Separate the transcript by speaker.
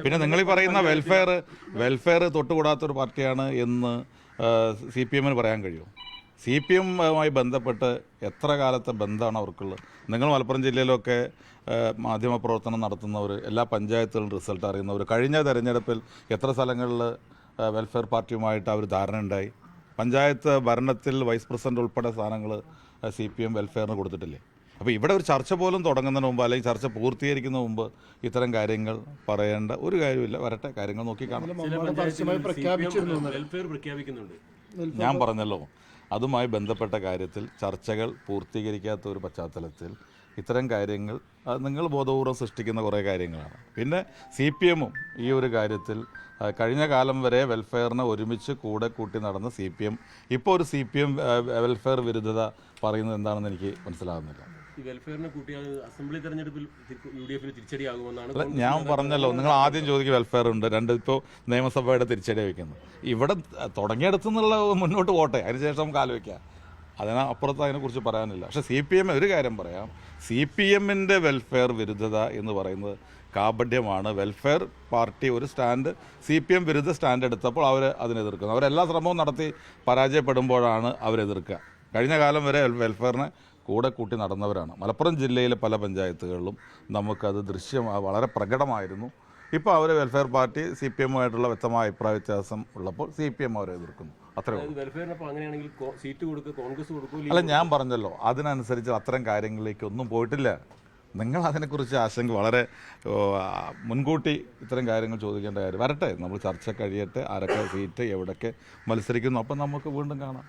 Speaker 1: പിന്നെ നിങ്ങൾ ഈ പറയുന്ന വെൽഫെയർ തൊട്ടുകൂടാത്തൊരു പാർട്ടിയാണ് എന്ന് CPM-ന് പറയാൻ കഴിയുമോ? CPM-മായി ബന്ധപ്പെട്ട് എത്ര കാലത്തെ ബന്ധമാണ് അവർക്കുള്ളത്? നിങ്ങൾ മലപ്പുറം ജില്ലയിലൊക്കെ മാധ്യമപ്രവർത്തനം നടത്തുന്നവർ, എല്ലാ പഞ്ചായത്തുകളും റിസൾട്ട് അറിയുന്നവർ, കഴിഞ്ഞ തെരഞ്ഞെടുപ്പിൽ എത്ര സ്ഥലങ്ങളിൽ വെൽഫെയർ പാർട്ടിയുമായിട്ട് അവർ ധാരണ ഉണ്ടായി? പഞ്ചായത്ത് ഭരണത്തിൽ വൈസ് പ്രസിഡന്റ് ഉൾപ്പെടെ സ്ഥാനങ്ങൾ CPM വെൽഫെയറിന് കൊടുത്തിട്ടില്ലേ? അപ്പോൾ ഇവിടെ ഒരു ചർച്ച പോലും തുടങ്ങുന്നതിന് മുമ്പ് അല്ലെങ്കിൽ ചർച്ച പൂർത്തീകരിക്കുന്നതിന് മുമ്പ് ഇത്തരം കാര്യങ്ങൾ പറയേണ്ട ഒരു കാര്യമില്ല. വരട്ടെ, കാര്യങ്ങൾ നോക്കി കാണാം. ഞാൻ പറഞ്ഞല്ലോ, അതുമായി ബന്ധപ്പെട്ട കാര്യത്തിൽ ചർച്ചകൾ പൂർത്തീകരിക്കാത്ത ഒരു പശ്ചാത്തലത്തിൽ ഇത്തരം കാര്യങ്ങൾ നിങ്ങൾ ബോധപൂർവ്വം സൃഷ്ടിക്കുന്ന കുറേ കാര്യങ്ങളാണ്. പിന്നെ CPM-ഉം ഈ ഒരു കാര്യത്തിൽ കഴിഞ്ഞ കാലം വരെ വെൽഫെയറിനെ ഒരുമിച്ച് കൂടെ കൂട്ടി നടന്ന CPM ഇപ്പോൾ ഒരു CPM വെൽഫെയർ വിരുദ്ധത പറയുന്നത് എന്താണെന്ന് എനിക്ക് മനസ്സിലാകുന്നില്ല. ഞാൻ പറഞ്ഞല്ലോ, നിങ്ങൾ ആദ്യം ചോദിക്കുക വെൽഫെയർ ഉണ്ട്, രണ്ട് ഇപ്പോൾ നിയമസഭയുടെ തിരിച്ചടി വയ്ക്കുന്നത്. ഇവിടെ തുടങ്ങിയെടുത്തുന്നുള്ള മുന്നോട്ട് പോട്ടെ, അതിനുശേഷം നമുക്ക് ആലോചിക്കാം. അതിനപ്പുറത്ത് അതിനെക്കുറിച്ച് പറയാനില്ല. പക്ഷേ CPM ഒരു കാര്യം പറയാം, CPM-ൻ്റെ വെൽഫെയർ വിരുദ്ധത എന്ന് പറയുന്നത് കാപഢ്യമാണ്. വെൽഫെയർ പാർട്ടി ഒരു സ്റ്റാൻഡ്, CPM വിരുദ്ധ സ്റ്റാൻഡ് എടുത്തപ്പോൾ അവർ അതിനെതിർക്കുന്നു. അവരെല്ലാ ശ്രമവും നടത്തി പരാജയപ്പെടുമ്പോഴാണ് അവരെതിർക്കുക. കഴിഞ്ഞ കാലം വരെ വെൽഫെയറിനെ കൂടെ കൂട്ടി നടന്നവരാണ്. മലപ്പുറം ജില്ലയിലെ പല പഞ്ചായത്തുകളിലും നമുക്കത് വളരെ പ്രകടമായിരുന്നു. ഇപ്പോൾ അവർ വെൽഫെയർ പാർട്ടി CPM-ആയിട്ടുള്ള വ്യക്തമായ അഭിപ്രായ വ്യത്യാസം ഉള്ളപ്പോൾ CPM അവരെ എതിർക്കുന്നു. അല്ല, ഞാൻ പറഞ്ഞല്ലോ, അതിനനുസരിച്ച് അത്തരം കാര്യങ്ങളിലേക്കൊന്നും പോയിട്ടില്ല. നിങ്ങൾ അതിനെക്കുറിച്ച് ആശങ്ക വളരെ മുൻകൂട്ടി ഇത്തരം കാര്യങ്ങൾ ചോദിക്കേണ്ട കാര്യം. വരട്ടെ, നമ്മൾ ചർച്ച കഴിയട്ടെ, ആരൊക്കെ സീറ്റ് എവിടെയൊക്കെ മത്സരിക്കുന്നു, അപ്പം നമുക്ക് വീണ്ടും കാണാം.